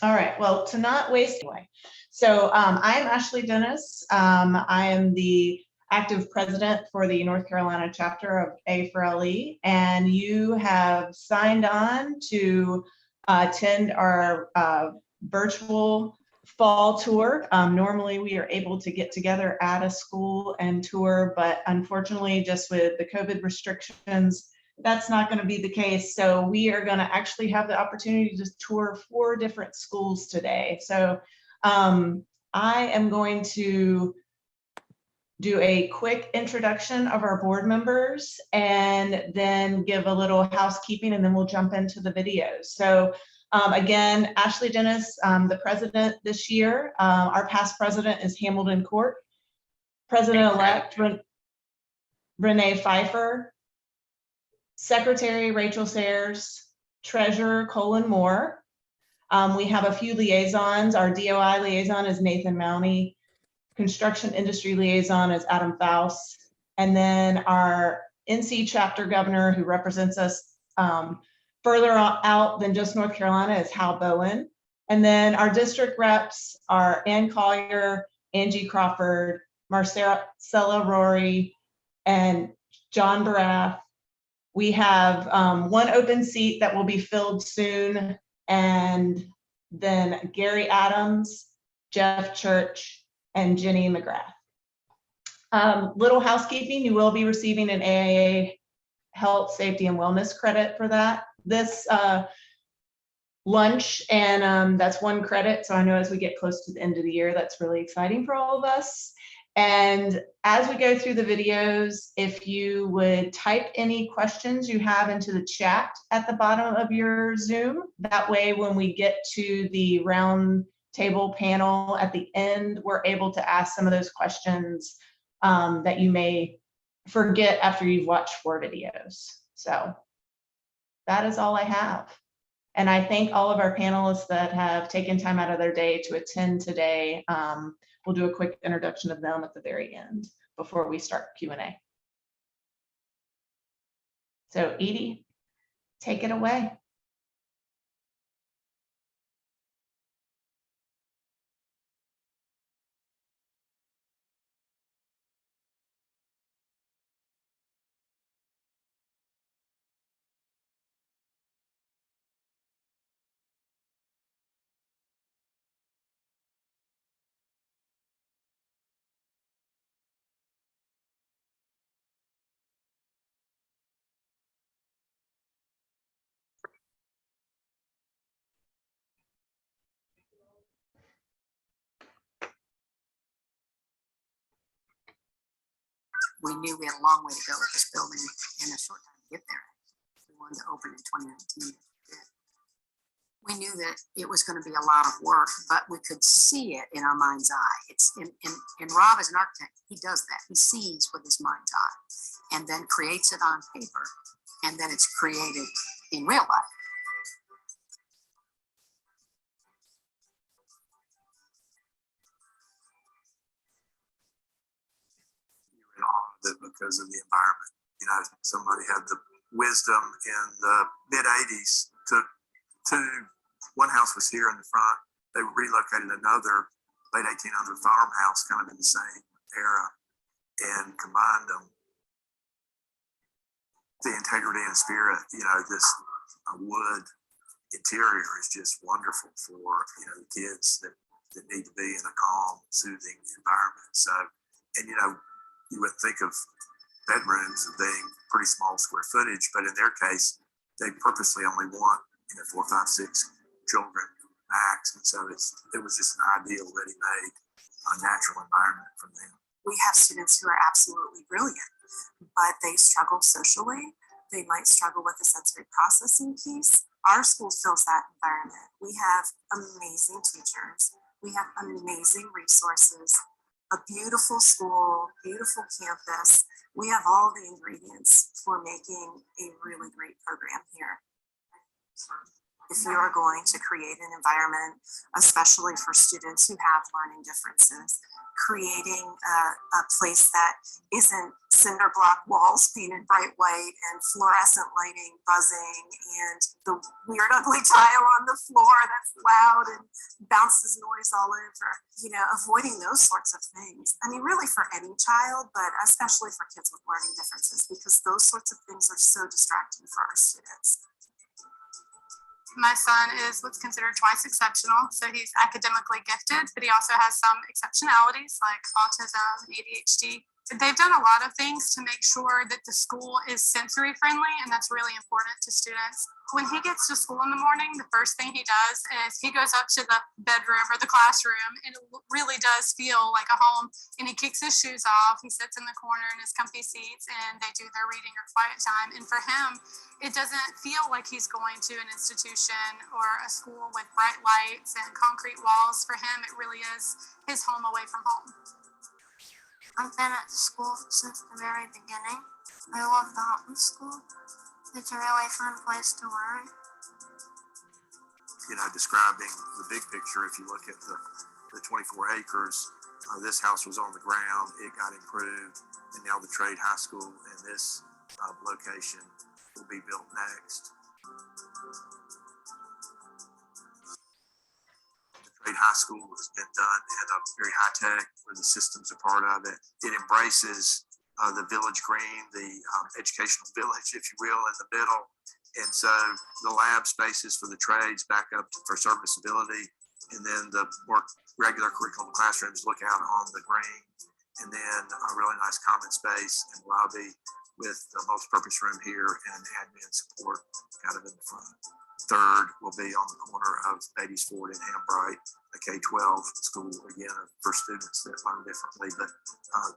All right, well, to not waste away. So I'm Ashley Dennis. I am the active president for the North Carolina chapter of A for LE, and you have signed on to attend our virtual fall tour. Normally we are able to get together at a school and tour, but unfortunately just with the COVID restrictions, that's not going to be the case. So we are going to actually have the opportunity to tour 4 different schools today. So I am going to do a quick introduction of our board members and then give a little housekeeping, and then we'll jump into the videos. So again, Ashley Dennis, the president this year. Our past president is Hamilton Court. President-elect Renee Pfeiffer. Secretary Rachel Sayers, Treasurer Colin Moore. We have a few liaisons. Our DOI liaison is Nathan Mounty. Construction Industry Liaison is Adam Faust. And then our NC chapter governor, who represents us further out than just North Carolina, is Hal Bowen. And then our district reps are Ann Collier, Angie Crawford, Marcella Rory, and John Barath. We have 1 open seat that will be filled soon, and then Gary Adams, Jeff Church, and Jenny McGrath. Little housekeeping, you will be receiving an AAA Health, Safety, and Wellness credit for that. This lunch, and that's 1 credit. So I know as we get close to the end of the year, that's really exciting for all of us. And as we go through the videos, if you would type any questions you have into the chat at the bottom of your Zoom, that way when we get to the round table panel at the end, we're able to ask some of those questions that you may forget after you've watched 4 videos. So that is all I have. And I thank all of our panelists that have taken time out of their day to attend today. We'll do a quick introduction of them at the very end before we start Q&A. So Edie, take it away. We knew we had a long way to go with this building and a short time to get there. We wanted to open in 2019. We knew that it was going to be a lot of work, but we could see it in our mind's eye. It's in Rob as an architect, he does that. He sees with his mind's eye and then creates it on paper, and then it's created in real life. Because of the environment. You know, somebody had the wisdom in the mid-80s to one house was here in the front. They relocated another late 1800 farmhouse kind of in the same era and combined them. The integrity and spirit, you know, this wood interior is just wonderful for, you know, the kids that need to be in a calm, soothing environment. So, and you know, you would think of bedrooms as being pretty small square footage, but in their case, they purposely only want, you know, 4, 5, 6 children max. And so it was just an ideal, ready-made, natural environment for them. We have students who are absolutely brilliant, but they struggle socially. They might struggle with the sensory processing piece. Our school fills that environment. We have amazing teachers. We have amazing resources. A beautiful school, beautiful campus. We have all the ingredients for making a really great program here. If you are going to create an environment, especially for students who have learning differences, creating a place that isn't cinder block walls painted bright white and fluorescent lighting buzzing and the weird ugly tile on the floor that's loud and bounces noise all over, avoiding those sorts of things. I mean, really for any child, but especially for kids with learning differences, because those sorts of things are so distracting for our students. My son is what's considered twice exceptional. So he's academically gifted, but he also has some exceptionalities like autism, ADHD. They've done a lot of things to make sure that the school is sensory friendly, and that's really important to students. When he gets to school in the morning, the first thing he does is he goes up to the bedroom or the classroom, and it really does feel like a home. And he kicks his shoes off. He sits in the corner in his comfy seats, and they do their reading or quiet time. And for him, it doesn't feel like he's going to an institution or a school with bright lights and concrete walls. For him, it really is his home away from home. I've been at school since the very beginning. I love the Halton School. It's a really fun place to learn. Describing the big picture, if you look at the 24 acres, this house was on the ground, it got improved, and now the Trade High School in this location will be built next. High School has been done at a very high tech, where the systems are part of it. It embraces the village green, the educational village, if you will, in the middle. And so the lab spaces for the trades back up for serviceability, and then the more regular curriculum classrooms look out on the green, and then a really nice common space and lobby with the multi-purpose room here and admin support kind of in the front. Third will be on the corner of Beatty's Ford and Hambright, a K-12 school, again, for students that learn differently. But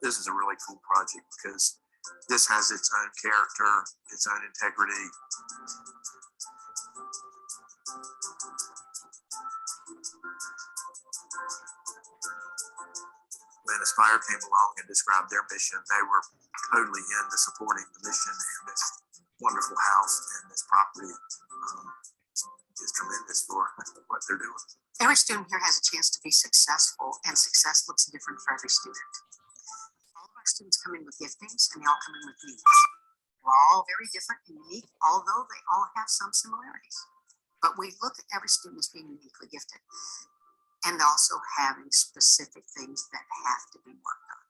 this is a really cool project because this has its own character, its own integrity. When Aspire came along and described their mission, they were totally into supporting the mission, and this wonderful house and this property is tremendous for what they're doing. Every student here has a chance to be successful, and success looks different for every student. All of our students come in with giftings, and they all come in with needs. We're all very different and unique, although they all have some similarities. But we look at every student as being uniquely gifted, and also having specific things that have to be worked on.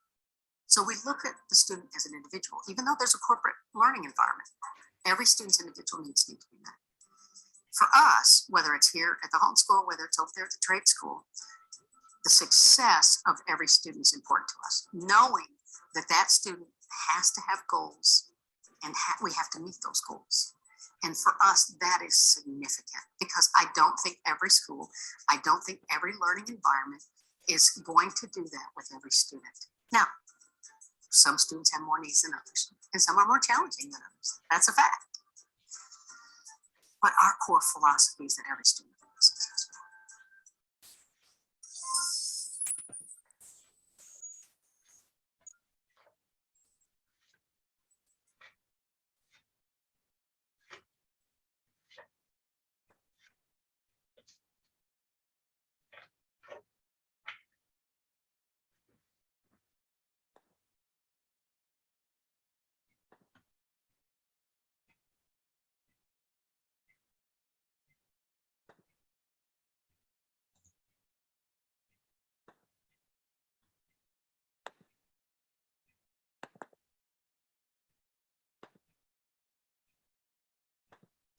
So we look at the student as an individual, even though there's a corporate learning environment. Every student's individual needs need to be met. For us, whether it's here at the Halton School, whether it's over there at the trade school, the success of every student is important to us. Knowing that that student has to have goals, and we have to meet those goals. And for us, that is significant, because I don't think every school, I don't think every learning environment is going to do that with every student. Now, some students have more needs than others, and some are more challenging than others. That's a fact. But our core philosophy is that every student is successful.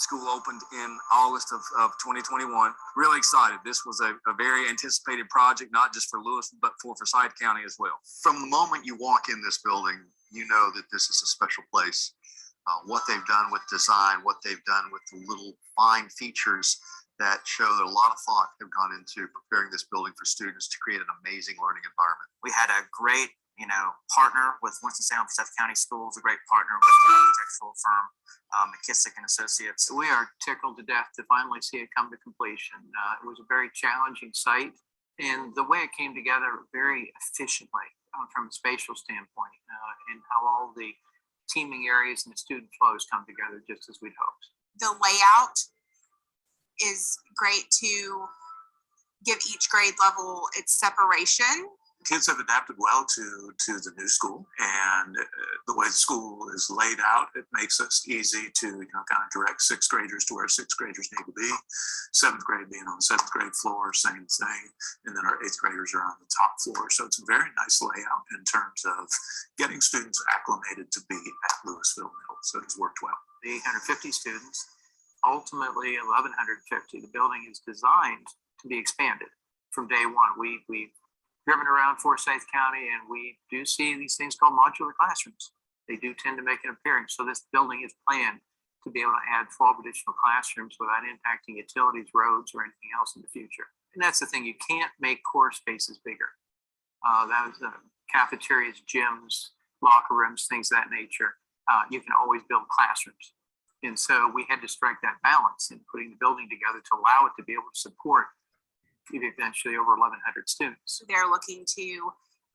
School opened in August of 2021. Really excited. This was a very anticipated project, not just for Lewis, but for Forsyth County as well. From the moment you walk in this building, you know that this is a special place. What they've done with design, what they've done with the little fine features that show that a lot of thought have gone into preparing this building for students to create an amazing learning environment. We had a great, partner with Winston-Salem Forsyth County Schools, a great partner with the architectural firm, McKissick and Associates. We are tickled to death to finally see it come to completion. It was a very challenging site, and the way it came together very efficiently from a spatial standpoint, and how all the teaming areas and the student flows come together just as we'd hoped. The layout is great to give each grade level its separation Kids have adapted well to the new school, and the way the school is laid out, it makes us easy to kind of direct sixth graders to where sixth graders need to be. Seventh grade being on the seventh grade floor, same thing, and then our eighth graders are on the top floor. So it's a very nice layout in terms of getting students acclimated to be at Louisville Middle. So it has worked well. The 850 students, ultimately 1,150. The building is designed to be expanded from day one. We've driven around Forsyth County, and we do see these things called modular classrooms. They do tend to make an appearance. So this building is planned to be able to add 12 additional classrooms without impacting utilities, roads, or anything else in the future. And that's the thing, you can't make core spaces bigger. That was cafeterias, gyms, locker rooms, things of that nature. You can always build classrooms. And so we had to strike that balance in putting the building together to allow it to be able to support eventually over 1,100 students. They're looking to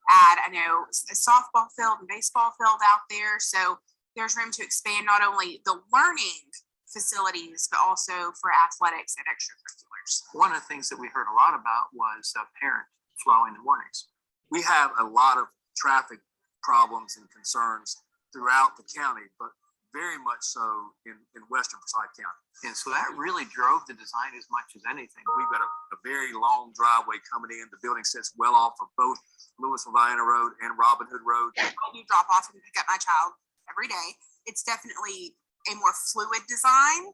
add, I know, a softball field and baseball field out there. So there's room to expand not only the learning facilities, but also for athletics and extracurriculars. One of the things that we heard a lot about was parent flow in the mornings. We have a lot of traffic problems and concerns throughout the county, but very much so in western Forsyth County. And so that really drove the design as much as anything. We've got a very long driveway coming in. The building sits well off of both Louisville Vienna Road and Robin Hood Road. I do drop off and pick up my child every day. It's definitely a more fluid design,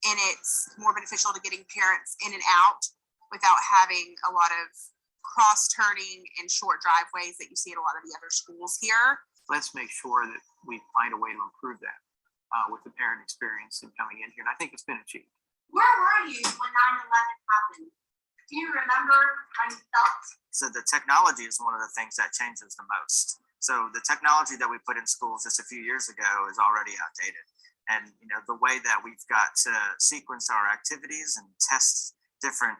and it's more beneficial to getting parents in and out without having a lot of cross turning and short driveways that you see at a lot of the other schools here. Let's make sure that we find a way to improve that with the parent experience and coming in here. And I think it's been achieved. Where were you when 9/11 happened? Do you remember how you felt? So the technology is one of the things that changes the most. So the technology that we put in schools just a few years ago is already outdated. And the way that we've got to sequence our activities and test different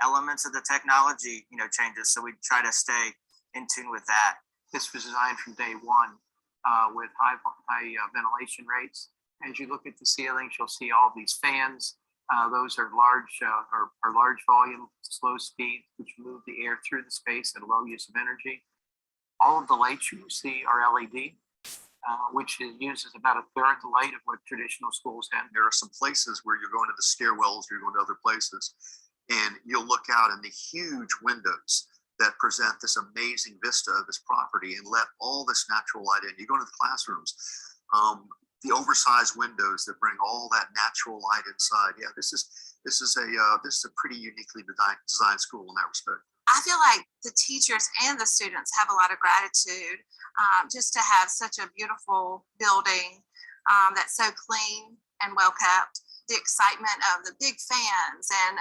elements of the technology, changes. So we try to stay in tune with that. This was designed from day one with high ventilation rates. As you look at the ceilings, you'll see all these fans. Those are large volume, slow speed, which move the air through the space at a low use of energy. All of the lights you see are LED, which uses about a third the light of what traditional schools have. There are some places where you're going to the stairwells, or you're going to other places, and you'll look out in the huge windows that present this amazing vista of this property and let all this natural light in. You go into the classrooms, the oversized windows that bring all that natural light inside. Yeah, this is a pretty uniquely designed school in that respect. I feel like the teachers and the students have a lot of gratitude just to have such a beautiful building that's so clean and well kept. The excitement of the big fans and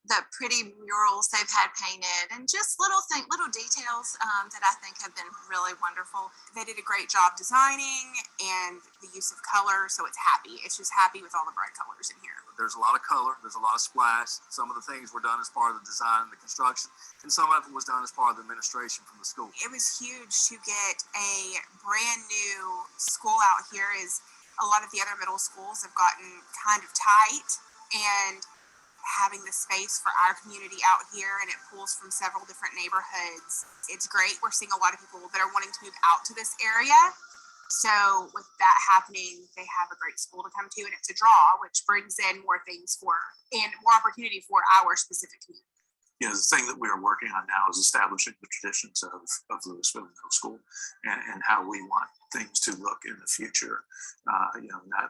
the pretty murals they've had painted, and just little details that I think have been really wonderful. They did a great job designing and the use of color, so it's happy. It's just happy with all the bright colors in here. There's a lot of color, there's a lot of splash. Some of the things were done as part of the design and the construction, and some of it was done as part of the administration from the school. It was huge to get a brand new school out here, as a lot of the other middle schools have gotten kind of tight, and having the space for our community out here, and it pulls from several different neighborhoods. It's great. We're seeing a lot of people that are wanting to move out to this area. So with that happening, they have a great school to come to, and it's a draw, which brings in more things and more opportunity for our specific community. The thing that we are working on now is establishing the traditions of Louisville Middle School and how we want things to look in the future.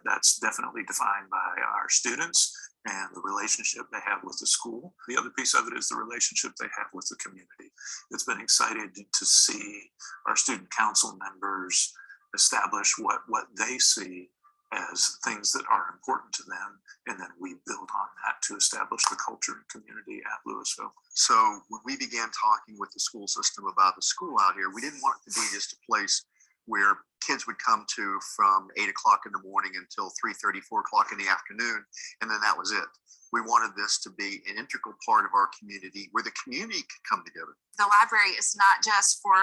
That's definitely defined by our students and the relationship they have with the school. The other piece of it is the relationship they have with the community. It's been exciting to see our student council members establish what they see as things that are important to them, and then we build on that to establish the culture and community at Louisville. So when we began talking with the school system about the school out here, we didn't want it to be just a place where kids would come to from 8 o'clock in the morning until 3:30, 4 o'clock in the afternoon, and then that was it. We wanted this to be an integral part of our community where the community could come together. The library is not just for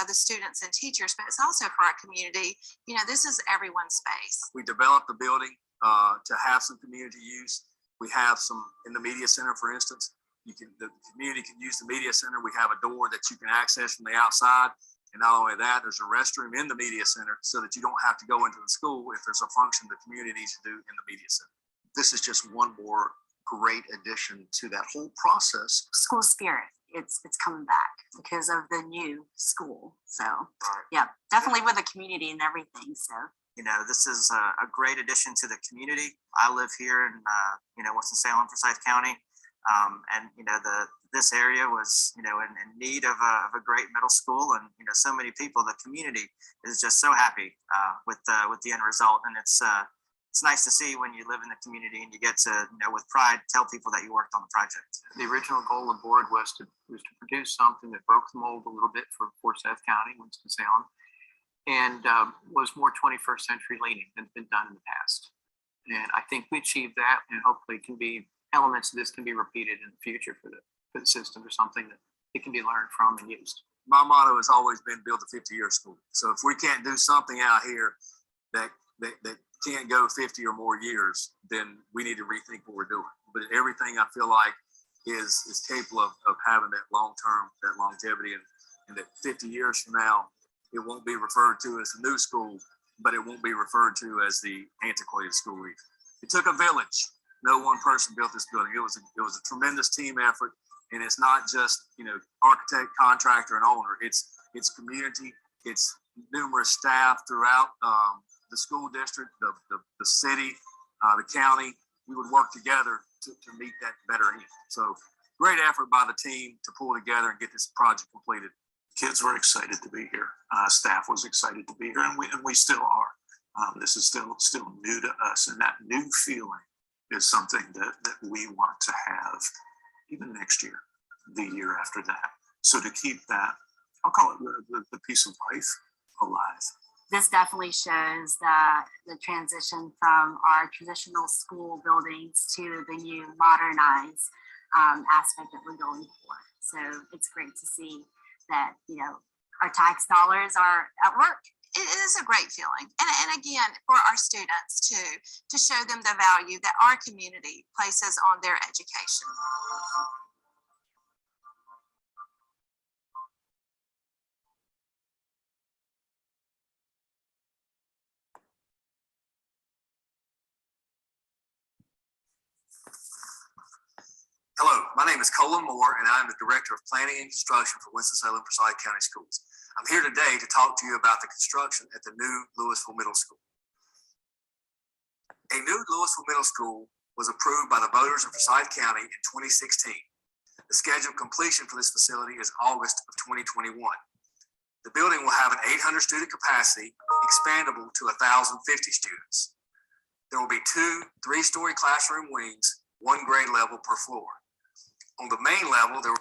the students and teachers, but it's also for our community. This is everyone's space. We developed the building to have some community use. We have some in the media center, for instance. The community can use the media center. We have a door that you can access from the outside. And not only that, there's a restroom in the media center so that you don't have to go into the school if there's a function the community needs to do in the media center. This is just one more great addition to that whole process. School spirit, it's coming back because of the new school. So yeah, definitely with the community and everything. So You know, this is a great addition to the community. I live here in, Winston-Salem, Forsyth County. And, this area was, in need of a great middle school. And, so many people, the community is just so happy with the end result. And it's nice to see when you live in the community and you get to, with pride, tell people that you worked on the project. The original goal of the board was to produce something that broke the mold a little bit for Forsyth County, Winston-Salem, and was more 21st century leaning than been done in the past. And I think we achieved that, and hopefully elements of this can be repeated in the future for the system, or something that it can be learned from and used. My motto has always been build a 50-year school. So if we can't do something out here that can't go 50 or more years, then we need to rethink what we're doing. But everything I feel like is capable of having that long-term, that longevity, and that 50 years from now, it won't be referred to as the new school, but it won't be referred to as the antiquated school either. It took a village. No one person built this building. It was a tremendous team effort, and it's not just architect, contractor, and owner. It's community. It's numerous staff throughout the school district, the city, the county. We would work together to meet that better end. So great effort by the team to pull together and get this project completed. Kids were excited to be here. Staff was excited to be here, and we still are. This is still new to us, and that new feeling is something that we want to have even next year, the year after that. So to keep that, I'll call it the piece of life alive. this definitely shows the transition from our traditional school buildings to the new modernized aspect that we're going for. So it's great to see that, our tax dollars are at work. It is a great feeling. And again, for our students too, to show them the value that our community places on their education. Hello, my name is Colin Moore, and I'm the Director of Planning and Construction for Winston-Salem Forsyth County Schools. I'm here today to talk to you about the construction at the new Louisville Middle School. A new Louisville Middle School was approved by the voters of Forsyth County in 2016. The scheduled completion for this facility is August of 2021. The building will have an 800 student capacity, expandable to 1,050 students. There will be 2 3-story classroom wings, 1 grade level per floor. On the main level, there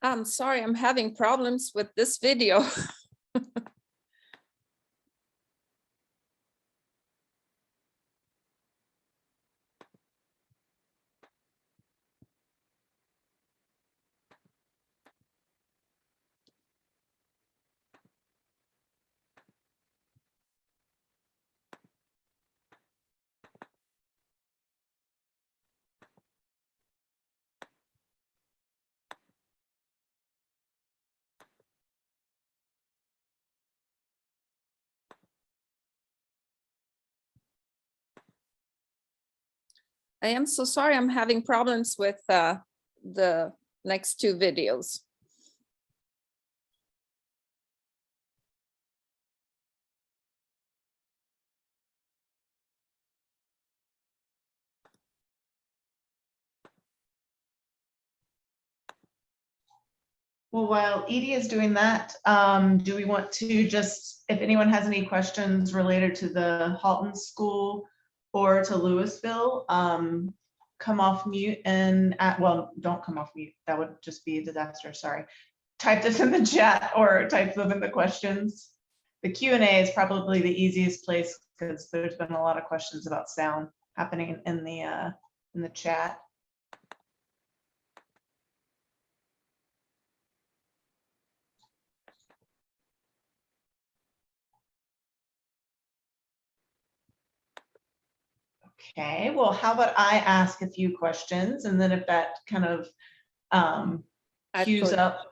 I'm sorry, I'm having problems with this video. I am so sorry, I'm having problems with the next 2 videos. Well, while Edie is doing that, do we want to just, if anyone has any questions related to the Halton School or to Louisville, come off mute and, well, don't come off mute. That would just be a disaster, sorry. Type this in the chat or type them in the questions. The Q&A is probably the easiest place because there's been a lot of questions about sound happening in the chat. Okay, well, how about I ask a few questions, and then if that kind of cues up.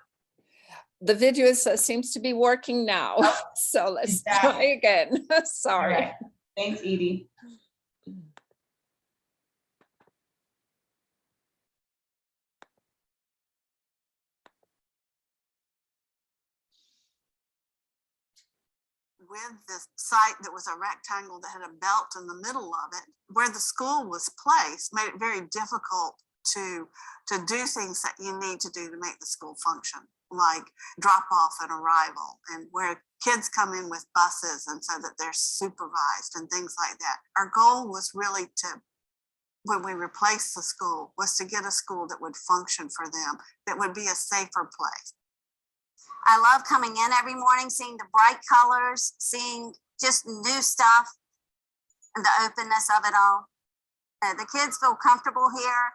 The video seems to be working now, so let's try again. Sorry. Right. Thanks, Edie. With the site that was a rectangle that had a belt in the middle of it, where the school was placed, made it very difficult to do things that you need to do to make the school function, like drop off and arrival, and where kids come in with buses and so that they're supervised and things like that. Our goal was really to, when we replaced the school, was to get a school that would function for them, that would be a safer place. I love coming in every morning, seeing the bright colors, seeing just new stuff and the openness of it all. The kids feel comfortable here.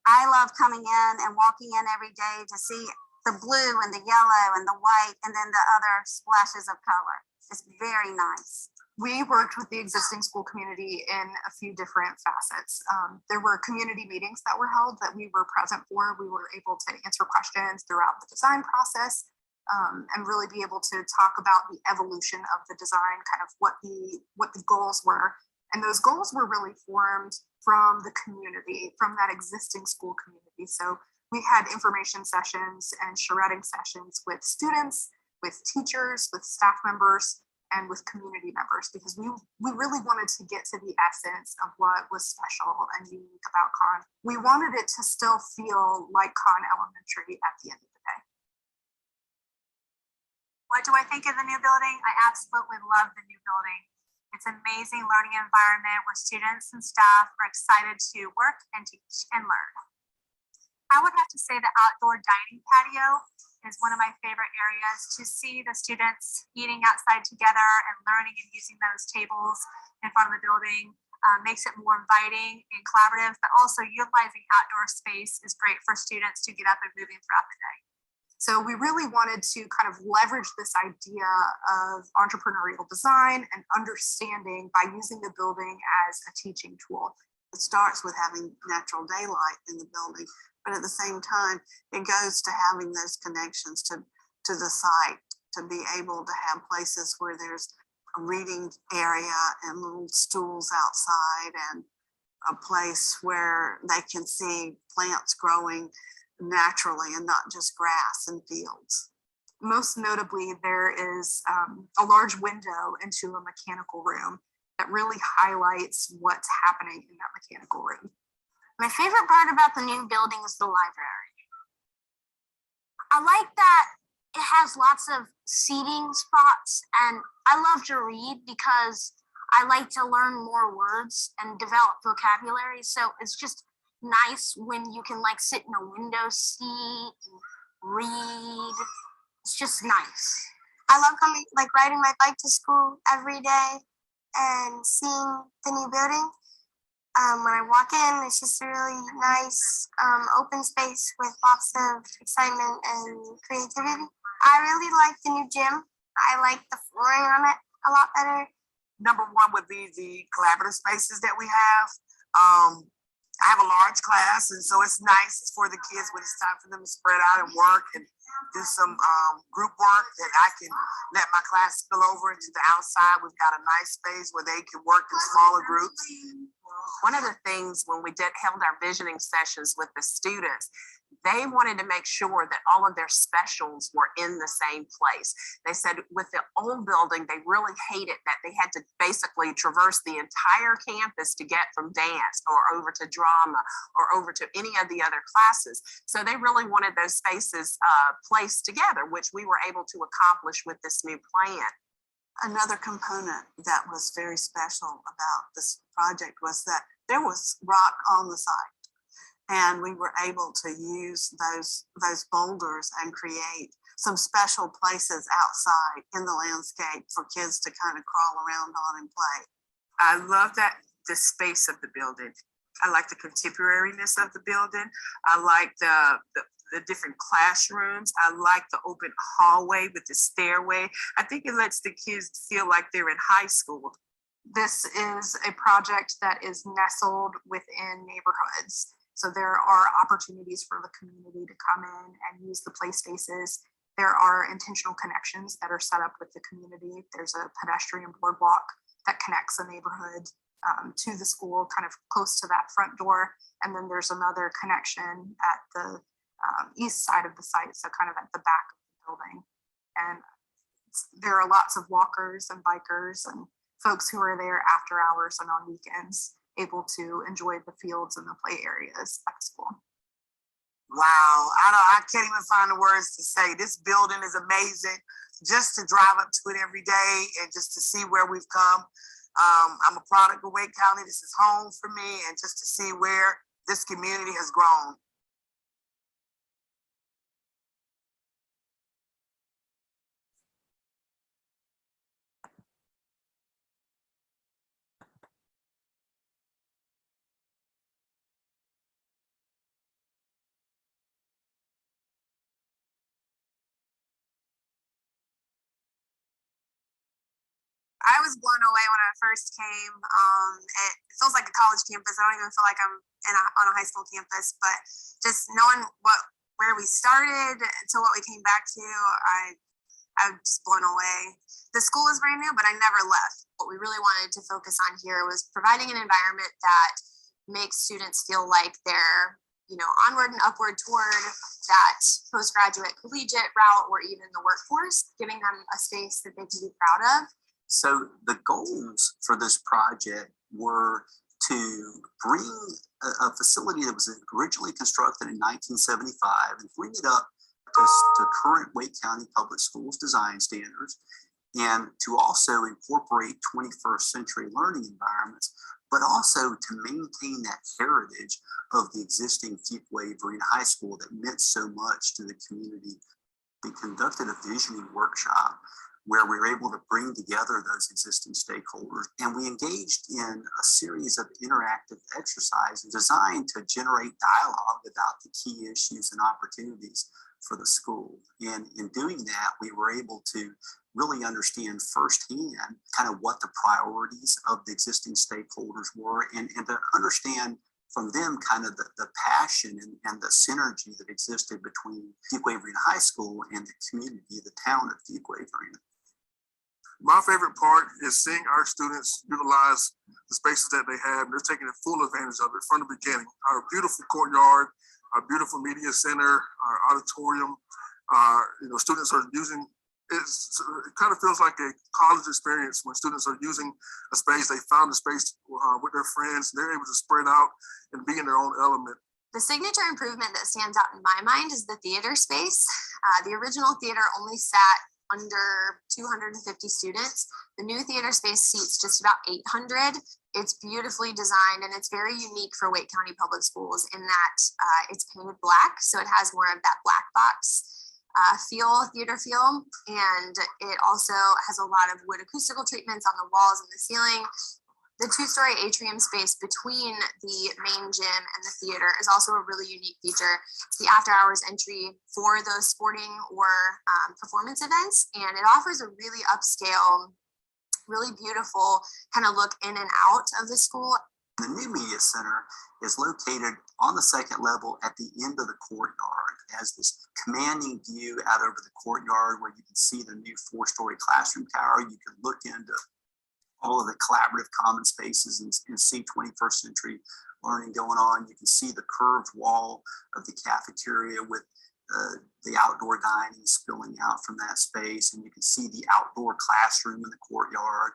I love coming in and walking in every day to see the blue and the yellow and the white and then the other splashes of color. It's very nice. We worked with the existing school community in a few different facets. There were community meetings that were held that we were present for. We were able to answer questions throughout the design process. And really be able to talk about the evolution of the design, kind of what the goals were. And those goals were really formed from the community, from that existing school community. So we had information sessions and charretting sessions with students, with teachers, with staff members, and with community members, because we really wanted to get to the essence of what was special and unique about Conn. We wanted it to still feel like Conn Elementary at the end of the day. What do I think of the new building? I absolutely love the new building. It's an amazing learning environment where students and staff are excited to work and teach and learn. I would have to say the outdoor dining patio is one of my favorite areas. To see the students eating outside together and learning and using those tables in front of the building makes it more inviting and collaborative, but also utilizing outdoor space is great for students to get up and moving throughout the day. So we really wanted to kind of leverage this idea of entrepreneurial design and understanding by using the building as a teaching tool. It starts with having natural daylight in the building, but at the same time, it goes to having those connections to the site, to be able to have places where there's a reading area and little stools outside and a place where they can see plants growing naturally and not just grass and fields. Most notably, there is a large window into a mechanical room that really highlights what's happening in that mechanical room. My favorite part about the new building is the library. I like that it has lots of seating spots, and I love to read because I like to learn more words and develop vocabulary. So it's just nice when you can like sit in a window seat and read. It's just nice. I love coming, like riding my bike to school every day and seeing the new building. When I walk in, it's just a really nice open space with lots of excitement and creativity. I really like the new gym. I like the flooring on it a lot better. Number one would be the collaborative spaces that we have. I have a large class, and so it's nice for the kids when it's time for them to spread out and work and do some group work that I can let my class spill over into the outside. We've got a nice space where they can work in smaller groups. One of the things when we held our visioning sessions with the students, they wanted to make sure that all of their specials were in the same place. They said with the old building, they really hated that they had to basically traverse the entire campus to get from dance or over to drama or over to any of the other classes. So they really wanted those spaces placed together, which we were able to accomplish with this new plan. Another component that was very special about this project was that there was rock on the site. And we were able to use those boulders and create some special places outside in the landscape for kids to kind of crawl around on and play. I love that the space of the building. I like the contemporariness of the building. I like the different classrooms. I like the open hallway with the stairway. I think it lets the kids feel like they're in high school. This is a project that is nestled within neighborhoods. So there are opportunities for the community to come in and use the play spaces. There are intentional connections that are set up with the community. There's a pedestrian boardwalk that connects the neighborhood to the school, kind of close to that front door. And then there's another connection at the east side of the site, so kind of at the back of the building. And there are lots of walkers and bikers and folks who are there after hours and on weekends, able to enjoy the fields and the play areas at the school. Wow, I can't even find the words to say. This building is amazing. Just to drive up to it every day and just to see where we've come. I'm a product of Wake County. This is home for me, and just to see where this community has grown. I was blown away when I first came. It feels like a college campus. I don't even feel like I'm on a high school campus, but just knowing where we started to what we came back to, I'm just blown away. The school is brand new, but I never left. What we really wanted to focus on here was providing an environment that makes students feel like they're, onward and upward toward that postgraduate collegiate route or even the workforce, giving them a space that they can be proud of. So the goals for this project were to bring a facility that was originally constructed in 1975 and bring it up to current Wake County Public Schools design standards, and to also incorporate 21st century learning environments, but also to maintain that heritage of the existing Fuquay-Varina High School that meant so much to the community. We conducted a visioning workshop where we were able to bring together those existing stakeholders. And we engaged in a series of interactive exercises designed to generate dialogue about the key issues and opportunities for the school. And in doing that, we were able to really understand firsthand kind of what the priorities of the existing stakeholders were, and to understand from them kind of the passion and the synergy that existed between Fuquay-Varina High School and the community, the town of Fuquay-Varina. My favorite part is seeing our students utilize the spaces that they have. They're taking full advantage of it from the beginning. Our beautiful courtyard, our beautiful media center, our auditorium, students are using, it kind of feels like a college experience when students are using a space. They found a space with their friends. They're able to spread out and be in their own element. The signature improvement that stands out in my mind is the theater space. The original theater only sat under 250 students. The new theater space seats just about 800. It's beautifully designed and it's very unique for Wake County Public Schools in that it's painted black, so it has more of that black box theater feel, and it also has a lot of wood acoustical treatments on the walls and the ceiling. The two-story atrium space between the main gym and the theater is also a really unique feature. It's the after-hours entry for those sporting or performance events, and it offers a really upscale, really beautiful kind of look in and out of the school. The new media center is located on the second level at the end of the courtyard. It has this commanding view out over the courtyard where you can see the new 4-story classroom tower. You can look into all of the collaborative common spaces and see 21st century learning going on. You can see the curved wall of the cafeteria with the outdoor dining spilling out from that space, and you can see the outdoor classroom in the courtyard.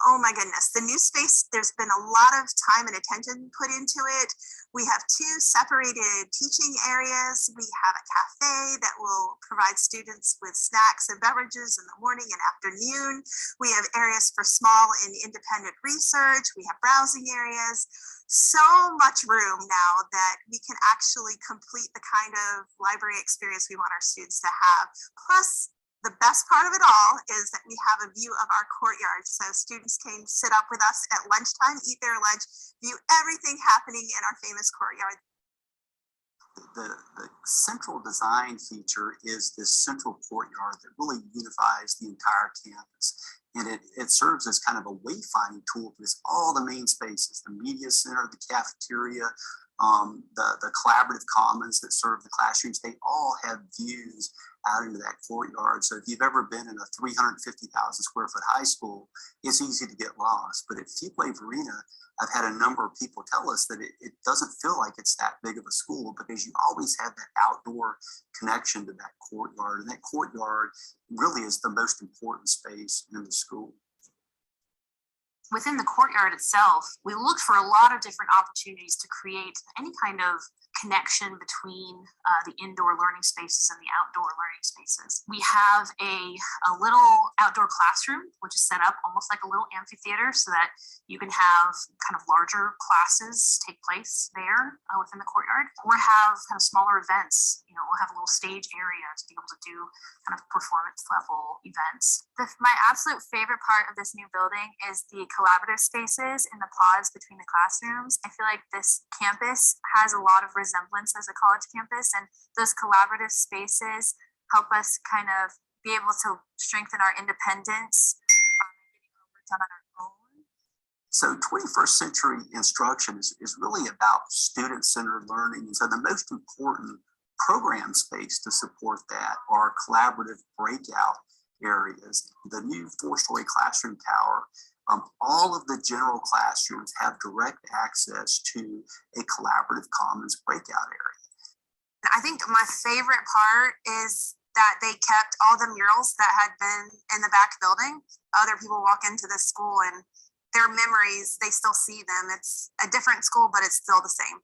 Oh my goodness, the new space, there's been a lot of time and attention put into it. We have 2 separated teaching areas. We have a cafe that will provide students with snacks and beverages in the morning and afternoon. We have areas for small and independent research. We have browsing areas. So much room now that we can actually complete the kind of library experience we want our students to have. Plus, the best part of it all is that we have a view of our courtyard. So students can sit up with us at lunchtime, eat their lunch, view everything happening in our famous courtyard. The central design feature is this central courtyard that really unifies the entire campus. And it serves as kind of a wayfinding tool because all the main spaces, the media center, the cafeteria, the collaborative commons that serve the classrooms, they all have views out into that courtyard. So if you've ever been in a 350,000 square foot high school, it's easy to get lost. But at Fuquay Arena, I've had a number of people tell us that it doesn't feel like it's that big of a school because you always have that outdoor connection to that courtyard. And that courtyard really is the most important space in the school. Within the courtyard itself, we looked for a lot of different opportunities to create any kind of connection between the indoor learning spaces and the outdoor learning spaces. We have a little outdoor classroom, which is set up almost like a little amphitheater so that you can have kind of larger classes take place there within the courtyard, or have kind of smaller events. You know, we'll have a little stage area to be able to do kind of performance level events. My absolute favorite part of this new building is the collaborative spaces in the pods between the classrooms. I feel like this campus has a lot of resemblance as a college campus, and those collaborative spaces help us kind of be able to strengthen our independence and getting our work done on our own. So 21st century instruction is really about student-centered learning. And so the most important program space to support that are collaborative breakout areas. The new 4-story classroom tower, all of the general classrooms have direct access to a collaborative commons breakout area. I think my favorite part is that they kept all the murals that had been in the back building. Other people walk into this school and their memories, they still see them. It's a different school, but it's still the same.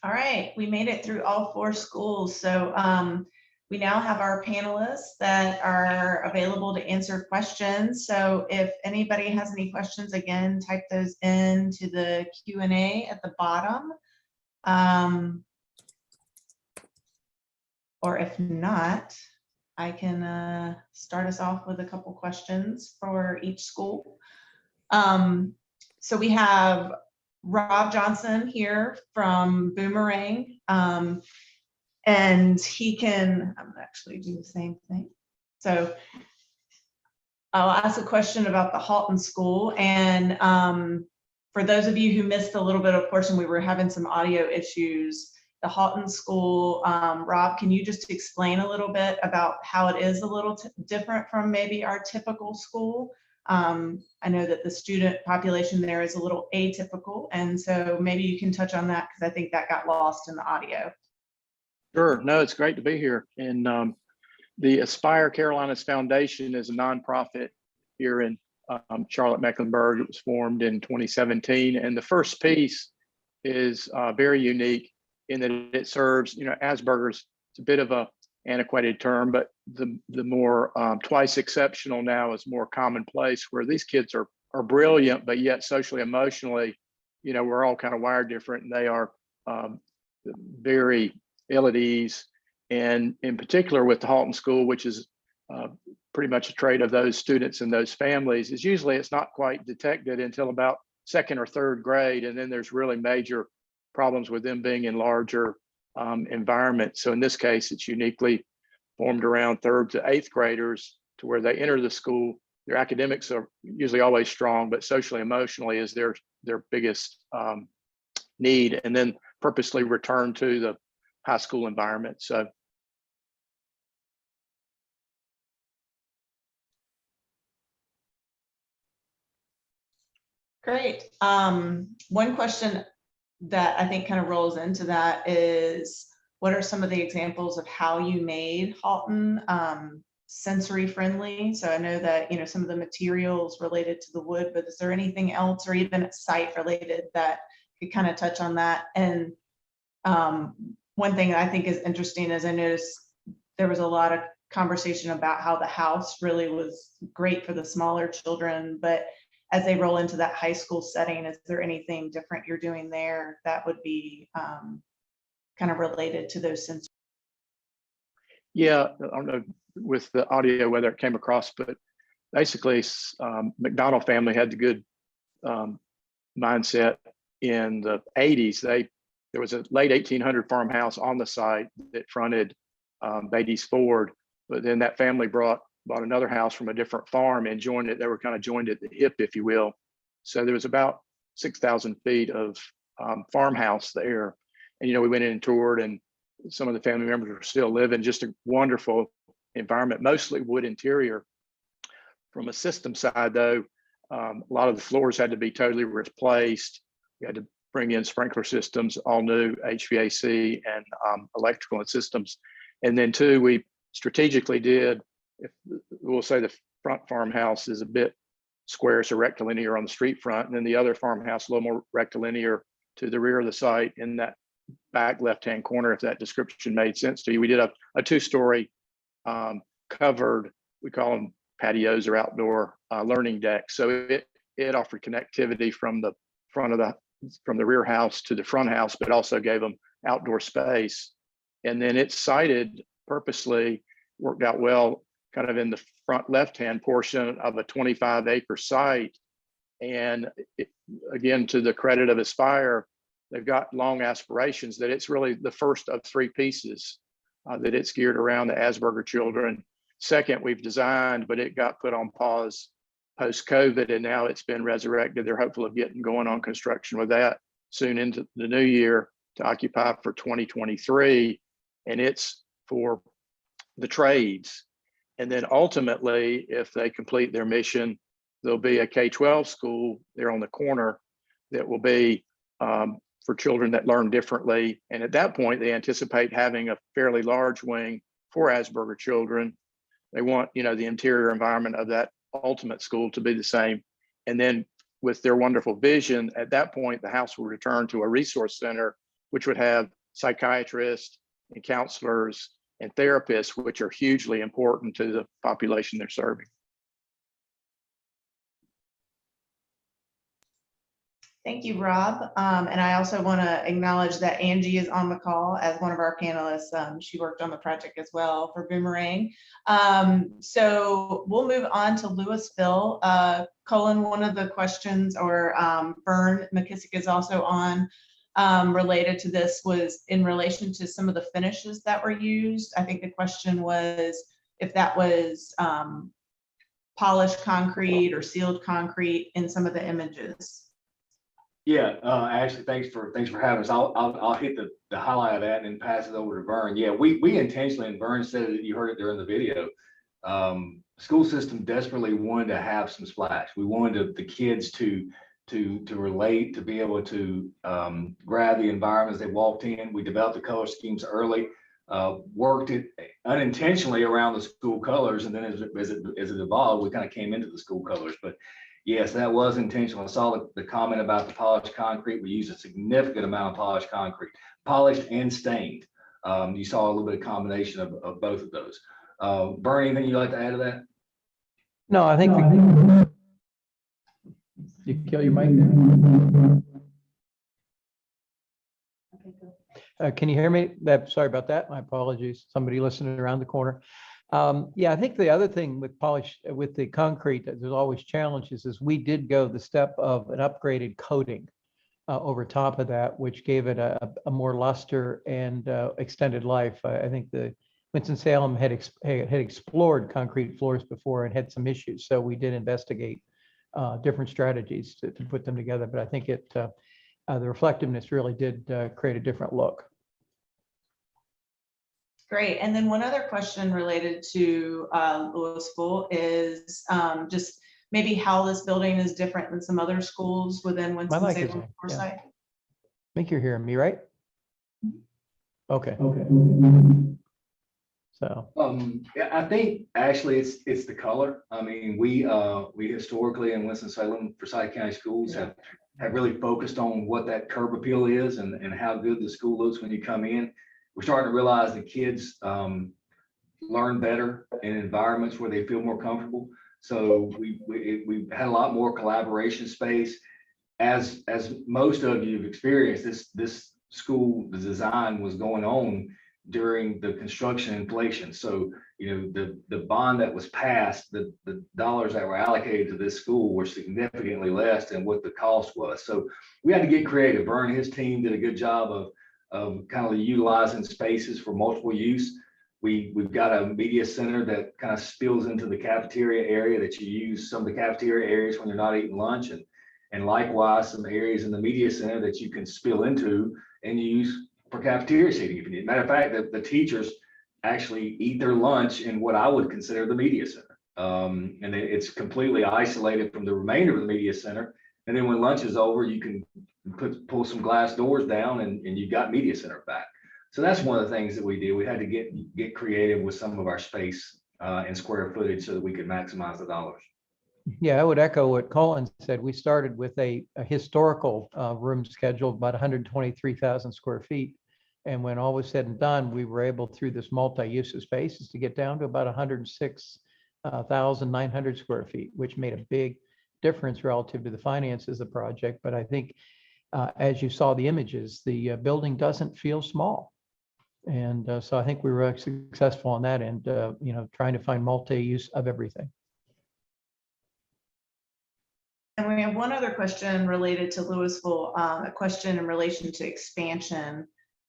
All right, we made it through all 4 schools. So we now have our panelists that are available to answer questions. So if anybody has any questions, again, type those into the Q&A at the bottom. Or if not, I can start us off with a couple questions for each school. So we have Rob Johnson here from Boomerang, and he can, I'm actually do the same thing. So I'll ask a question about the Halton School. And for those of you who missed a little bit of portion, we were having some audio issues. The Halton School, Rob, can you just explain a little bit about how it is a little different from maybe our typical school? I know that the student population there is a little atypical, and so maybe you can touch on that because I think that got lost in the audio. Sure. No, it's great to be here. And the Aspire Carolinas Foundation is a nonprofit here in Charlotte, Mecklenburg. It was formed in 2017, and the first piece is very unique in that it serves, you know, Asperger's. It's a bit of a antiquated term, but the more twice exceptional now is more commonplace, where these kids are brilliant, but yet socially, emotionally, you know, we're all kind of wired different, and they are very ill at ease. And in particular with the Halton School, which is pretty much a trait of those students and those families, is usually it's not quite detected until about 2nd or 3rd grade. And then there's really major problems with them being in larger environments. So in this case, it's uniquely formed around 3rd to 8th graders, to where they enter the school. Their academics are usually always strong, but socially, emotionally, as they're their biggest need, and then purposely return to the high school environment. So. Great. One question that I think kind of rolls into that is, what are some of the examples of how you made Halton sensory friendly? So I know that, you know, some of the materials related to the wood, but is there anything else, or even site related, that could kind of touch on that? And one thing that I think is interesting is I noticed there was a lot of conversation about how the house really was great for the smaller children, but as they roll into that high school setting, is there anything different you're doing there that would be kind of related to those sensors? Yeah, I don't know with the audio whether it came across, but basically McDonald family had the good mindset in the 80s. There was a late 1800 farmhouse on the site that fronted Beatty's Ford, but then that family bought another house from a different farm and joined it. They were kind of joined at the hip, if you will. So there was about 6,000 feet of farmhouse there. And, you know, we went in and toured, and some of the family members were still living. Just a wonderful environment, mostly wood interior. From a system side, though, a lot of the floors had to be totally replaced. We had to bring in sprinkler systems, all new HVAC and electrical and systems. And then two, we strategically did, if we'll say the front farmhouse is a bit square, so rectilinear on the street front, and then the other farmhouse a little more rectilinear to the rear of the site in that back left-hand corner, if that description made sense to you. We did a two-story covered, we call them patios or outdoor learning decks. So it offered connectivity from the rear house to the front house, but also gave them outdoor space. And then it's sited purposely, worked out well, kind of in the front left-hand portion of a 25-acre site. And again, to the credit of Aspire, they've got long aspirations that it's really the first of three pieces that it's geared around the Asperger children. Second, we've designed, but it got put on pause post-COVID, and now it's been resurrected. They're hopeful of getting going on construction with that soon into the new year to occupy for 2023. And it's for the trades. And then ultimately, if they complete their mission, there'll be a K-12 school there on the corner that will be for children that learn differently. And at that point, they anticipate having a fairly large wing for Asperger children. They want, you know, the interior environment of that ultimate school to be the same. And then with their wonderful vision, at that point, the house will return to a resource center, which would have psychiatrists and counselors and therapists, which are hugely important to the population they're serving. Thank you, Rob. And I also want to acknowledge that Angie is on the call as one of our panelists. She worked on the project as well for Boomerang. So we'll move on to Louisville. Colin, one of the questions, or Vern McKissick is also on, related to this, was in relation to some of the finishes that were used. I think the question was if that was polished concrete or sealed concrete in some of the images. Yeah, actually, thanks for having us. I'll hit the highlight of that and then pass it over to Vern. Yeah, we intentionally, and Vern said it, you heard it during the video. School system desperately wanted to have some splash. We wanted the kids to relate, to be able to grab the environment as they walked in. We developed the color schemes early, worked it unintentionally around the school colors, and then as it evolved, we kind of came into the school colors. But yes, that was intentional. I saw the comment about the polished concrete. We use a significant amount of polished concrete, polished and stained. You saw a little bit of combination of both of those. Vern, anything you'd like to add to that? No, I think you kill your mic there. Can you hear me? Sorry about that. My apologies. Somebody listening around the corner. Yeah, I think the other thing with the concrete that there's always challenges is we did go the step of an upgraded coating over top of that, which gave it a more luster and extended life. I think the Winston-Salem had explored concrete floors before and had some issues, so we did investigate different strategies to put them together. But I think the reflectiveness really did create a different look. Great. And then one other question related to Louisville is just maybe how this building is different than some other schools within Winston-Salem, Forsyth. I think you're hearing me, right? Okay. So. Yeah, I think actually it's the color. I mean, we historically in Winston-Salem, Forsyth County Schools have really focused on what that curb appeal is and how good the school looks when you come in. We're starting to realize that kids learn better in environments where they feel more comfortable. So we've had a lot more collaboration space. As most of you have experienced, this school, the design was going on during the construction inflation. So, you know, the bond that was passed, the dollars that were allocated to this school were significantly less than what the cost was. So we had to get creative. Vern and his team did a good job of kind of utilizing spaces for multiple use. We've got a media center that kind of spills into the cafeteria area that you use some of the cafeteria areas when you're not eating lunch, and likewise some areas in the media center that you can spill into and use for cafeteria seating if you need. Matter of fact, the teachers actually eat their lunch in what I would consider the media center. And it's completely isolated from the remainder of the media center. And then when lunch is over, you can pull some glass doors down and you've got media center back. So that's one of the things that we did. We had to get creative with some of our space and square footage so that we could maximize the dollars. Yeah, I would echo what Colin said. We started with a historical room schedule, about 123,000 square feet. And when all was said and done, we were able, through this multi-use of spaces, to get down to about 106,900 square feet, which made a big difference relative to the finances of the project. But I think, as you saw the images, the building doesn't feel small. And so I think we were successful on that end, you know, trying to find multi-use of everything. And we have one other question related to Louisville, a question in relation to expansion,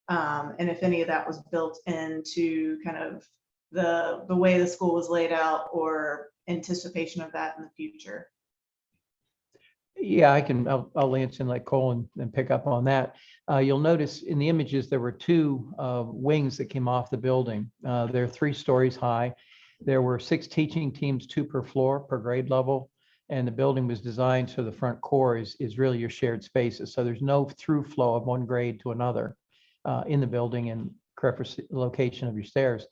and if any of that was built into kind of the way the school was laid out or anticipation of that in the future. Yeah, I'll answer and let Colin and pick up on that. You'll notice in the images there were two wings that came off the building. They're 3 stories high. There were 6 teaching teams, 2 per floor, per grade level. And the building was designed so the front core is really your shared spaces. So there's no through flow of one grade to another in the building and correct location of your stairs.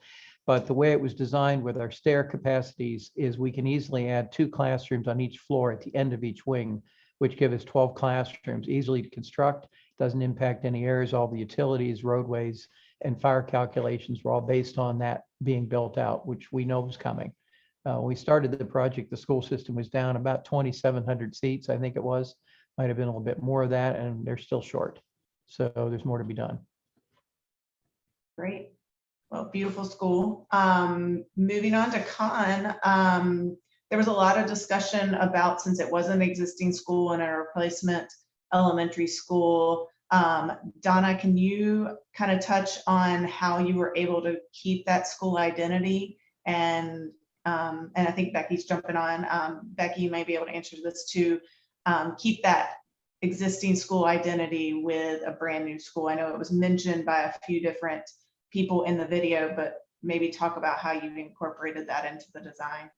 But the way it was designed with our stair capacities is we can easily add 2 classrooms on each floor at the end of each wing, which give us 12 classrooms, easily to construct, doesn't impact any areas. All the utilities, roadways, and fire calculations were all based on that being built out, which we know was coming. When we started the project, the school system was down about 2,700 seats, I think it was. Might have been a little bit more of that, and they're still short. So there's more to be done. Great. Well, beautiful school. Moving on to Con, there was a lot of discussion about, since it was an existing school and a replacement elementary school. Donna, can you kind of touch on how you were able to keep that school identity? And I think Becky's jumping on. Becky, you may be able to answer this too. Keep that existing school identity with a brand new school. I know it was mentioned by a few different people in the video, but maybe talk about how you incorporated that into the design.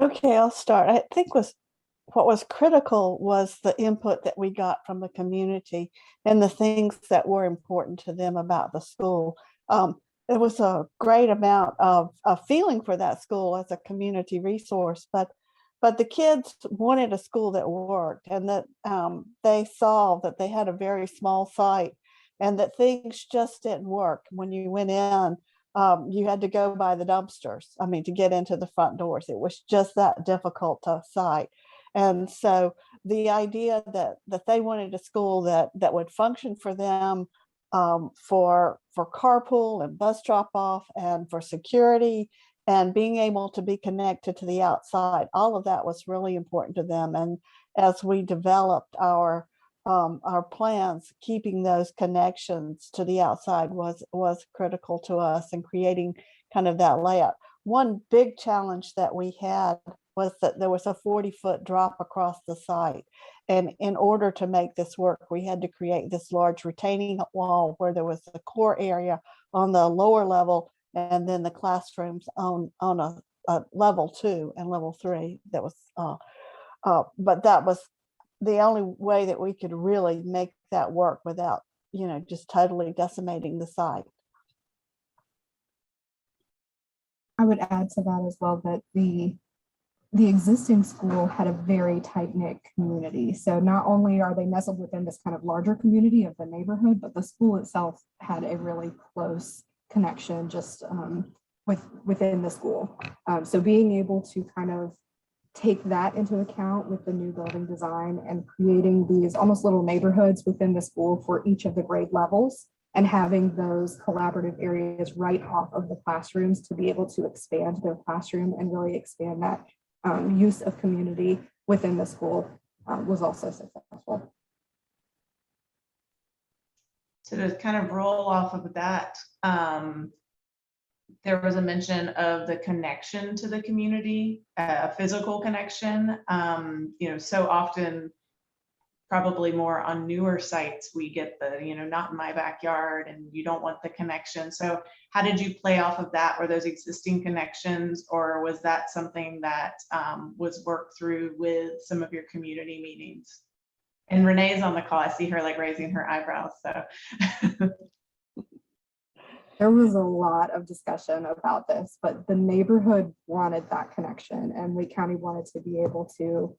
Okay, I'll start. I think what was critical was the input that we got from the community and the things that were important to them about the school. There was a great amount of feeling for that school as a community resource, but the kids wanted a school that worked, and that they saw that they had a very small site and that things just didn't work. When you went in, you had to go by the dumpsters. I mean, to get into the front doors, it was just that difficult to site. And so the idea that they wanted a school that would function for them, for carpool and bus drop off and for security and being able to be connected to the outside, all of that was really important to them. And as we developed our plans, keeping those connections to the outside was critical to us and creating kind of that layout. One big challenge that we had was that there was a 40-foot drop across the site. And in order to make this work, we had to create this large retaining wall where there was a core area on the lower level, and then the classrooms on a level 2 and level 3. That was, but that was the only way that we could really make that work without, just totally decimating the site. I would add to that as well that the existing school had a very tight-knit community. So not only are they nestled within this kind of larger community of the neighborhood, but the school itself had a really close connection just within the school. So being able to kind of take that into account with the new building design and creating these almost little neighborhoods within the school for each of the grade levels, and having those collaborative areas right off of the classrooms to be able to expand their classroom and really expand that use of community within the school was also successful. So to kind of roll off of that, there was a mention of the connection to the community, a physical connection. So often, probably more on newer sites, we get the, not in my backyard, and you don't want the connection. So how did you play off of that? Were those existing connections, or was that something that was worked through with some of your community meetings? And Renee's on the call. I see her like raising her eyebrows. So there was a lot of discussion about this, but the neighborhood wanted that connection, and Wake County wanted to be able to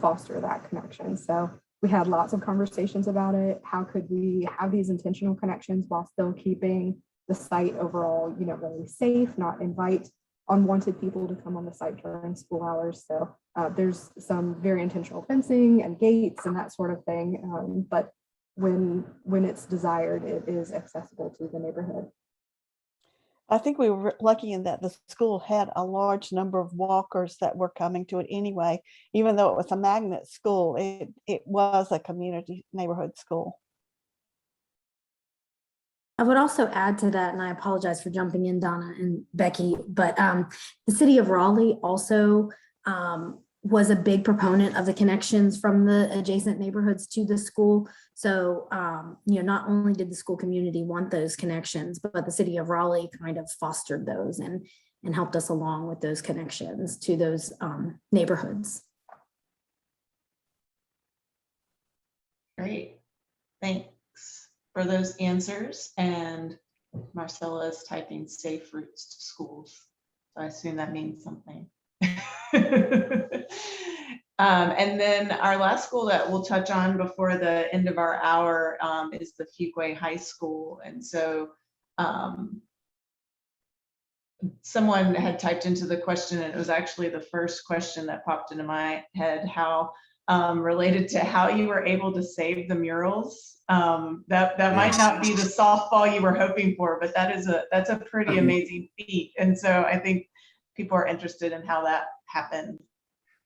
foster that connection. So we had lots of conversations about it. How could we have these intentional connections while still keeping the site overall, really safe, not invite unwanted people to come on the site during school hours. So there's some very intentional fencing and gates and that sort of thing. But when it's desired, it is accessible to the neighborhood. I think we were lucky in that the school had a large number of walkers that were coming to it anyway. Even though it was a magnet school, it was a community neighborhood school. I would also add to that, and I apologize for jumping in, Donna and Becky, but the city of Raleigh also was a big proponent of the connections from the adjacent neighborhoods to the school. So, not only did the school community want those connections, but the city of Raleigh kind of fostered those and helped us along with those connections to those neighborhoods. great. Thanks for those answers. And Marcella is typing safe routes to schools. So I assume that means something. And then our last school that we'll touch on before the end of our hour is the Fuquay High School. And so someone had typed into the question, and it was actually the first question that popped into my head, how related to how you were able to save the murals. That might not be the softball you were hoping for, but that's a pretty amazing feat. And so I think people are interested in how that happened.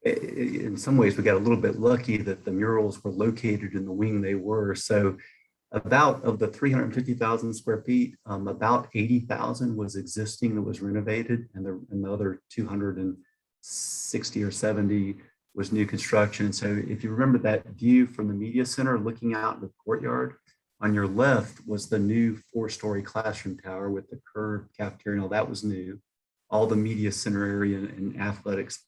In some ways, we got a little bit lucky that the murals were located in the wing they were. So about of the 350,000 square feet, about 80,000 was existing that was renovated, and the other 260 or 70 was new construction. So if you remember that view from the media center looking out in the courtyard, on your left was the new 4-story classroom tower with the curved cafeteria and all that was new. All the media center area and athletics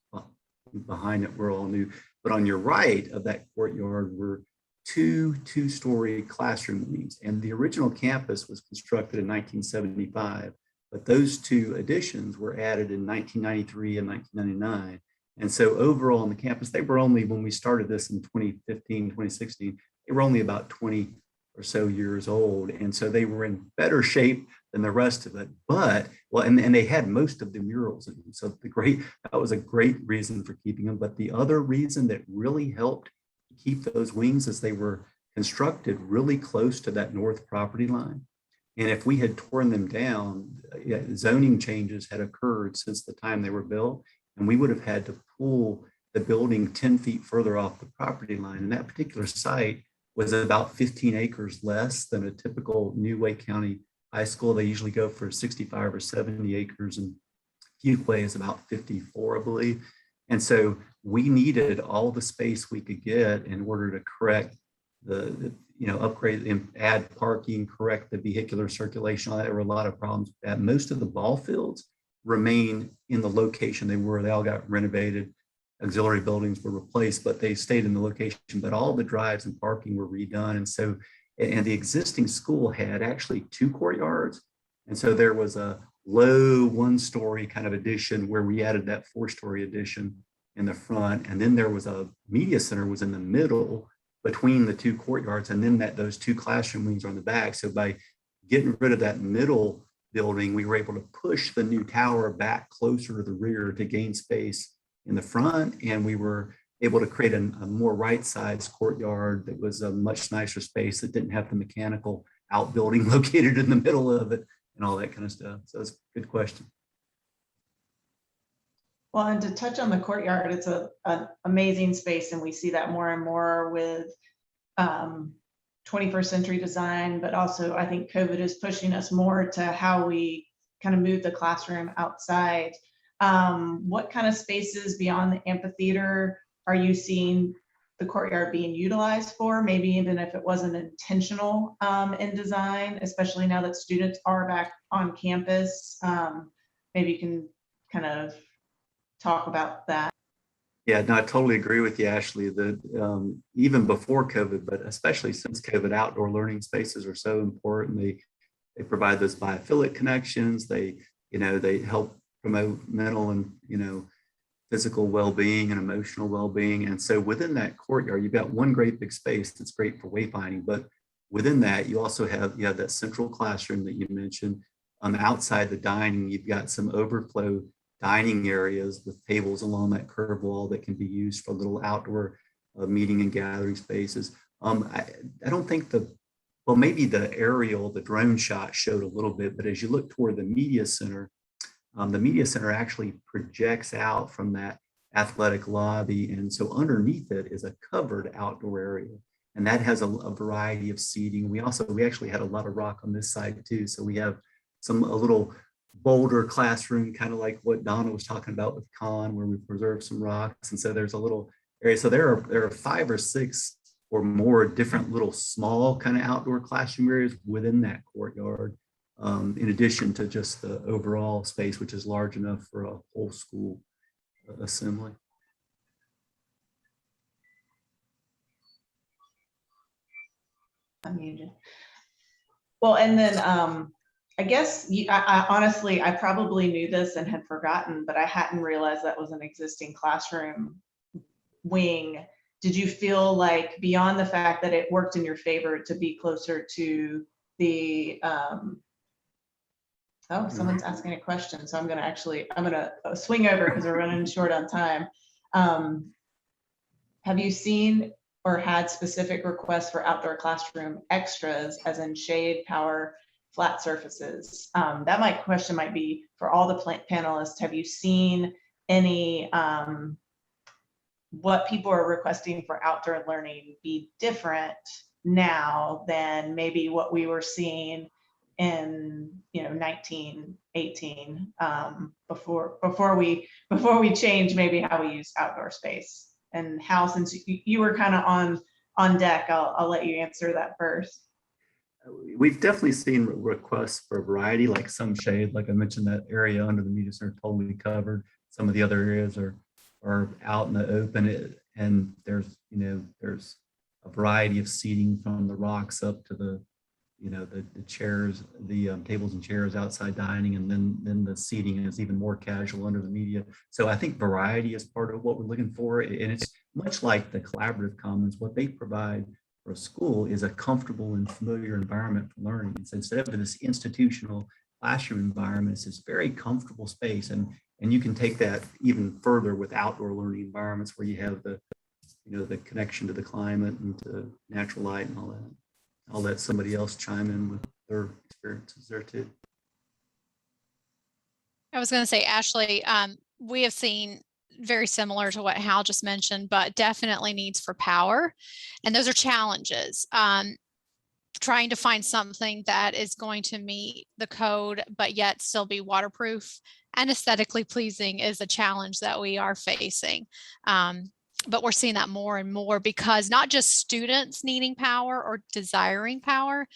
behind it were all new. But on your right of that courtyard were two-story classroom wings. And the original campus was constructed in 1975, but those two additions were added in 1993 and 1999. And so overall on the campus, they were only, when we started this in 2015, 2016, they were only about 20 or so years old. And so they were in better shape than the rest of it. But, well, and they had most of the murals in them. So that was a great reason for keeping them. But the other reason that really helped keep those wings is they were constructed really close to that north property line. And if we had torn them down, zoning changes had occurred since the time they were built, and we would have had to pull the building 10 feet further off the property line. And that particular site was about 15 acres less than a typical new Wake County high school. They usually go for 65 or 70 acres, and Fuquay is about 54, I believe. And so we needed all the space we could get in order to correct upgrade and add parking, correct the vehicular circulation. There were a lot of problems with that. Most of the ball fields remain in the location they were. They all got renovated. Auxiliary buildings were replaced, but they stayed in the location. But all the drives and parking were redone. And the existing school had actually 2 courtyards. And so there was a low 1-story kind of addition where we added that 4-story addition in the front. And then there was a media center was in the middle between the 2 courtyards. And then those 2 classroom wings are on the back. So by getting rid of that middle building, we were able to push the new tower back closer to the rear to gain space in the front. And we were able to create a more right-sized courtyard that was a much nicer space that didn't have the mechanical outbuilding located in the middle of it and all that kind of stuff. So it's a good question. Well, and to touch on the courtyard, it's an amazing space, and we see that more and more with 21st century design, but also I think COVID is pushing us more to how we kind of move the classroom outside. What kind of spaces beyond the amphitheater are you seeing the courtyard being utilized for? Maybe even if it wasn't intentional in design, especially now that students are back on campus. Maybe you can kind of talk about that. Yeah, no, I totally agree with you, Ashley. That even before COVID, but especially since COVID, outdoor learning spaces are so important. They provide those biophilic connections. They help promote mental and physical well-being and emotional well-being. And so within that courtyard, you've got one great big space that's great for wayfinding, but within that, you also have that central classroom that you mentioned. Outside the dining, you've got some overflow dining areas with tables along that curved wall that can be used for little outdoor meeting and gathering spaces. I don't think maybe the aerial, the drone shot showed a little bit, but as you look toward the media center actually projects out from that athletic lobby. And so underneath it is a covered outdoor area. And that has a variety of seating. We actually had a lot of rock on this side too. So we have a little boulder classroom, kind of like what Donna was talking about with Con, where we preserve some rocks. And so there's a little area. So there are 5 or 6 or more different little small kind of outdoor classroom areas within that courtyard, in addition to just the overall space, which is large enough for a whole school assembly. Well, and then I guess I honestly, I probably knew this and had forgotten, but I hadn't realized that was an existing classroom wing. Did you feel like, beyond the fact that it worked in your favor to be closer to the oh, someone's asking a question, so I'm gonna swing over because we're running short on time. Have you seen or had specific requests for outdoor classroom extras, as in shade, power, flat surfaces? That question might be for all the panelists. Have you seen any what people are requesting for outdoor learning be different now than maybe what we were seeing in 1918 before we change maybe how we use outdoor space? And Hal, since you were kind of on deck, I'll let you answer that first. We've definitely seen requests for variety, like some shade, like I mentioned, that area under the media center totally covered. Some of the other areas are out in the open, and there's a variety of seating from the rocks up to the chairs, the tables and chairs outside dining, and then the seating is even more casual under the media. So I think variety is part of what we're looking for, and it's much like the collaborative commons. What they provide for a school is a comfortable and familiar environment for learning. And so instead of this institutional classroom environment, it's this very comfortable space, and you can take that even further with outdoor learning environments where you have the connection to the climate and to natural light and all that. I'll let somebody else chime in with their experiences there too. I was going to say, Ashley, we have seen very similar to what Hal just mentioned, but definitely needs for power. And those are challenges. trying to find something that is going to meet the code, but yet still be waterproof and aesthetically pleasing is a challenge that we are facing. But we're seeing that more and more because not just students needing power or desiring power,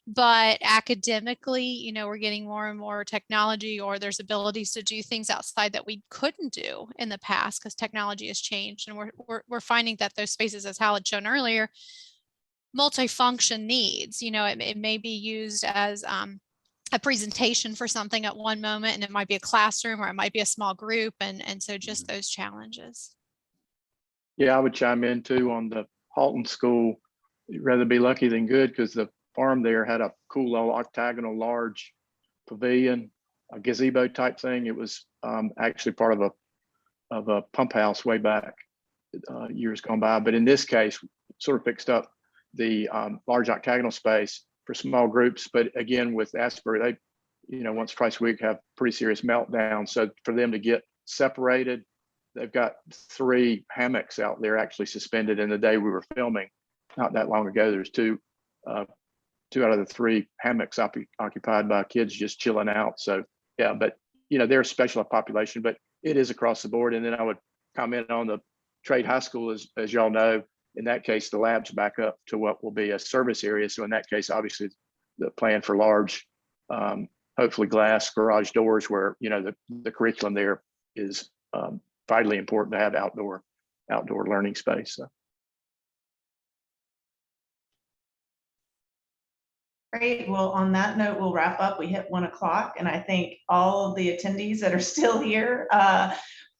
but academically, you know, we're getting more and more technology, or there's abilities to do things outside that we couldn't do in the past because technology has changed. And we're finding that those spaces, as Hal had shown earlier, multifunction needs, you know, it may be used as a presentation for something at one moment, and it might be a classroom or it might be a small group. And so just those challenges. Yeah, I would chime in too on the Halton School. You'd rather be lucky than good, because the farm there had a cool little octagonal large pavilion, a gazebo type thing. It was actually part of a pump house way back years gone by. But in this case, sort of fixed up the large octagonal space for small groups. But again, with Asbury, they, you know, once or twice a week have pretty serious meltdowns. So for them to get separated, they've got 3 hammocks out there actually suspended. In the day we were filming, not that long ago, there's 2 out of the 3 hammocks occupied by kids just chilling out. So yeah, but you know, they're a special population, but it is across the board. And then I would comment on the trade high school, as y'all know, in that case, the lab's back up to what will be a service area. So in that case, obviously the plan for large, hopefully glass garage doors, where, you know, the curriculum there is vitally important to have outdoor learning space. So. Great. Well, on that note, we'll wrap up. We hit 1 o'clock, and I thank all of the attendees that are still here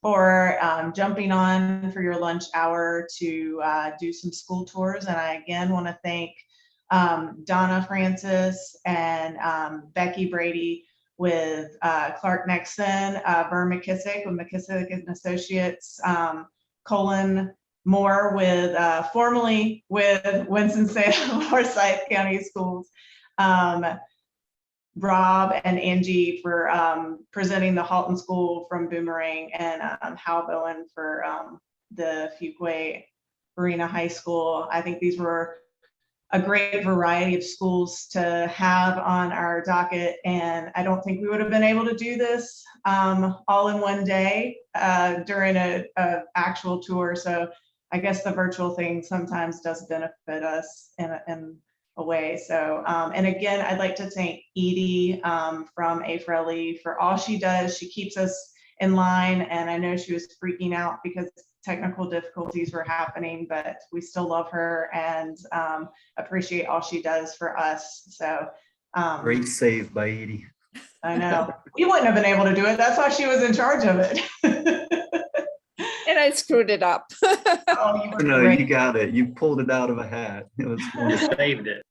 for jumping on for your lunch hour to do some school tours. And I again want to thank Donna Francis and Becky Brady with Clark Nexon, Vern McKissick with McKissick and Associates, Colin Moore with formerly with Winston-Salem Forsyth County Schools, Rob and Angie for presenting the Halton School from Boomerang, and Hal Bowen for the Fuquay Marina High School. I think these were a great variety of schools to have on our docket, and I don't think we would have been able to do this all in one day during a actual tour. So I guess the virtual thing sometimes does benefit us in a way. So, and again, I'd like to thank Edie from A4LE for all she does. She keeps us in line, and I know she was freaking out because technical difficulties were happening, but we still love her and appreciate all she does for us. So great save by Edie. I know. We wouldn't have been able to do it. That's why she was in charge of it. And I screwed it up. Oh, no, you got it. You pulled it out of a hat. It was saved it.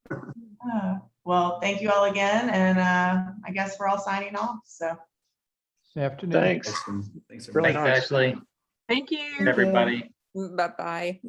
Well, thank you all again, and I guess we're all signing off. So good afternoon. Thanks. Thanks, Really Thanks, nice. Ashley. Thank you. Everybody. Bye-bye.